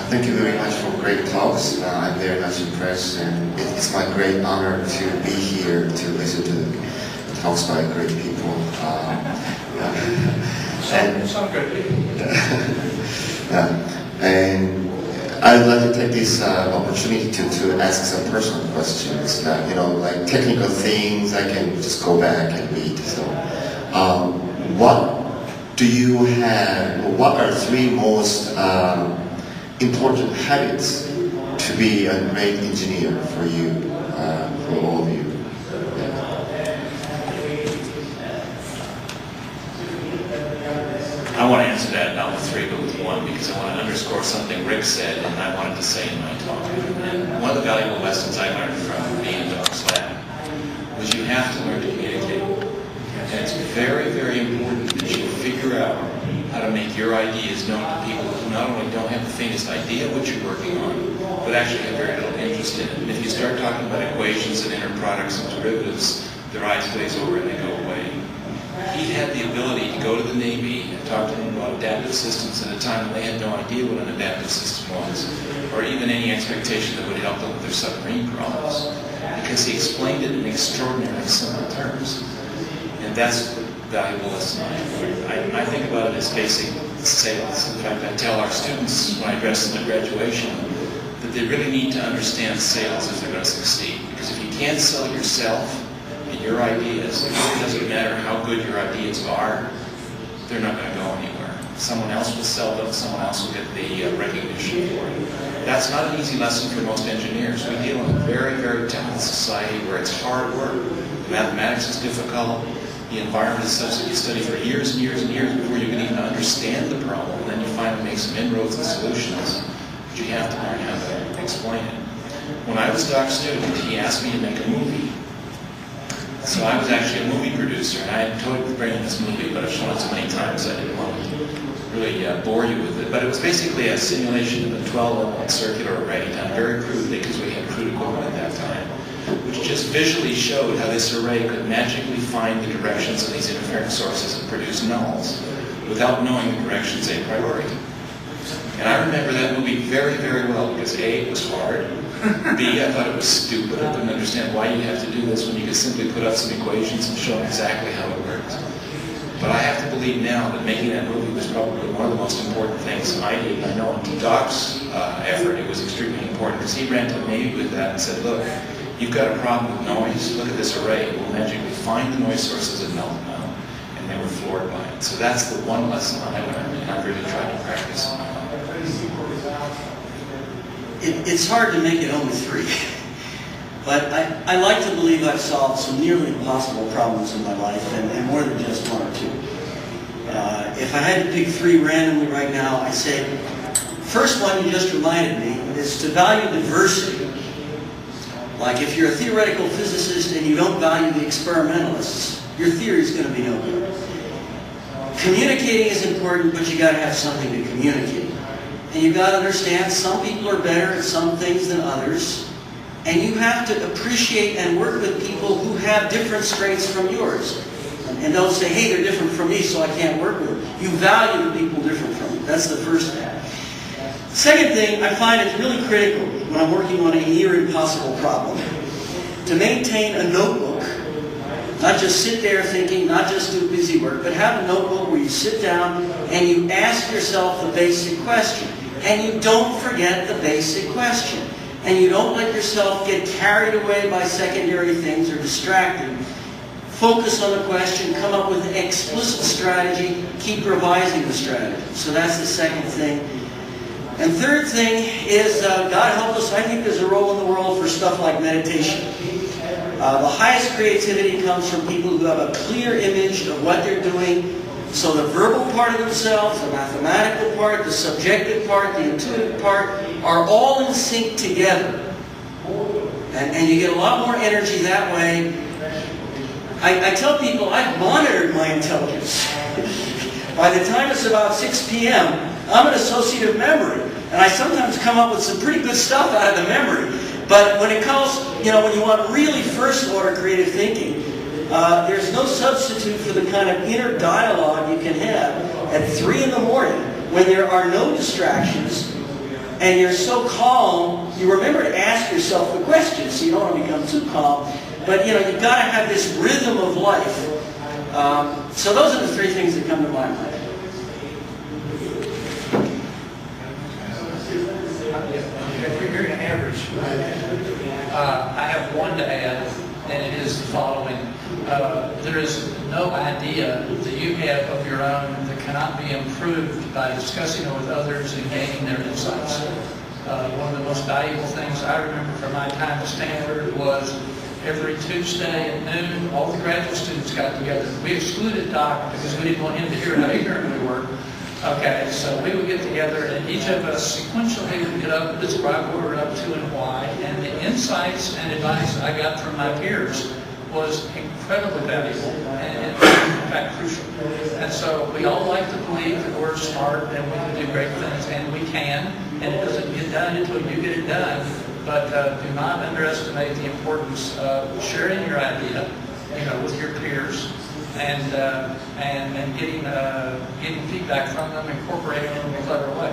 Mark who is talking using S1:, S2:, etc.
S1: Thank you very much for great talks. I'm very much impressed, and it's my great honor to be here to listen to talks by great people.
S2: Some great people.
S1: And I'd like to take this opportunity to ask some personal questions. Like technical things, I can just go back and read. So, what do you have? What are three most important habits to be a great engineer for you, for all of you?
S2: I want to answer that not with three, but with one, because I want to underscore something Rick said, and I wanted to say in my talk. And one of the valuable lessons I learned from being in Doc's lab was you have to learn to communicate. And it's very, very important that you figure out how to make your ideas known to people who not only don't have the faintest idea what you're working on, but actually have very little interest in it. And if you start talking about equations and inner products and derivatives, their eyes glaze over and they go away. He had the ability to go to the Navy and talk to them about adaptive systems at a time when they had no idea what an adaptive system was, or even any expectation that would help them with their submarine problems, because he explained it in extraordinarily simple terms. And that's the valuable lesson I think about it as basic sales. In fact, I tell our students when I address them at graduation that they really need to understand sales if they're going to succeed. Because if you can't sell yourself and your ideas, it really doesn't matter how good your ideas are, they're not going to go anywhere. Someone else will sell them, someone else will get the recognition for it. That's not an easy lesson for most engineers. We deal in a very, very technical society where it's hard work. Mathematics is difficult. The environment is such that you study for years and years and years before you can even understand the problem. And then you finally make some inroads and solutions, but you have to learn how to explain it. When I was Doc's student, he asked me to make a movie. So I was actually a movie producer, and I had toyed with bringing this movie, but I've shown it so many times I didn't want to really bore you with it. But it was basically a simulation of a 12-element circular array done very crudely, because we had crude equipment at that time, which just visually showed how this array could magically find the directions of these interference sources and produce nulls without knowing the directions a priori. And I remember that movie very, very well because A, it was hard, B, I thought it was stupid. I couldn't understand why you have to do this when you could simply put up some equations and show them exactly how it works. But I have to believe now that making that movie was probably one of the most important things I did. I know in Doc's effort it was extremely important because he ran to the Navy with that and said, look, you've got a problem with noise. Look at this array. It will magically find the noise sources and melt them out. And they were floored by it. So that's the one lesson I learned, and I've really tried to practice.
S3: It's hard to make it only three. But I like to believe I've solved some nearly impossible problems in my life, and more than just one or two. If I had to pick three randomly right now, I'd say, first one you just reminded me is to value diversity. Like if you're a theoretical physicist and you don't value the experimentalists, your theory is going to be no good. Communicating is important, but you got to have something to communicate. And you've got to understand some people are better at some things than others. And you have to appreciate and work with people who have different strengths from yours. And don't say, hey, they're different from me, so I can't work with them. You value the people different from you. That's the first thing. Second thing, I find it's really critical when I'm working on a near impossible problem to maintain a notebook. Not just sit there thinking, not just do busy work, but have a notebook where you sit down and you ask yourself the basic question. And you don't forget the basic question. And you don't let yourself get carried away by secondary things or distracted. Focus on the question, come up with an explicit strategy, keep revising the strategy. So that's the second thing. And third thing is, God help us, I think there's a role in the world for stuff like meditation. The highest creativity comes from people who have a clear image of what they're doing. So the verbal part of themselves, the mathematical part, the subjective part, the intuitive part, are all in sync together. And you get a lot more energy that way. I tell people I've monitored my intelligence. By the time it's about 6 p.m., I'm an associative memory. And I sometimes come up with some pretty good stuff out of the memory. But when it comes, when you want really first-order creative thinking, there's no substitute for the kind of inner dialogue you can have at 3 in the morning when there are no distractions and you're so calm, you remember to ask yourself the question, so you don't want to become too calm. But you know, you've got to have this rhythm of life. So those are the three things that come to my mind.
S4: If you're hearing an average, I have one to add, and it is the following. There is no idea that you have of your own that cannot be improved by discussing it with others and gaining their insights. One of the most valuable things I remember from my time at Stanford was every Tuesday at noon, all the graduate students got together. We excluded Doc because we didn't want him to hear how ignorant we were. Okay, so we would get together, and each of us sequentially would get up and describe what we're up to and why. And the insights and advice I got from my peers was incredibly valuable and in fact crucial. And so we all like to believe that we're smart and we can do great things, and we can, and it doesn't get done until you get it done. But do not underestimate the importance of sharing your idea, you know, with your peers, and getting feedback from them, incorporating it in a clever way.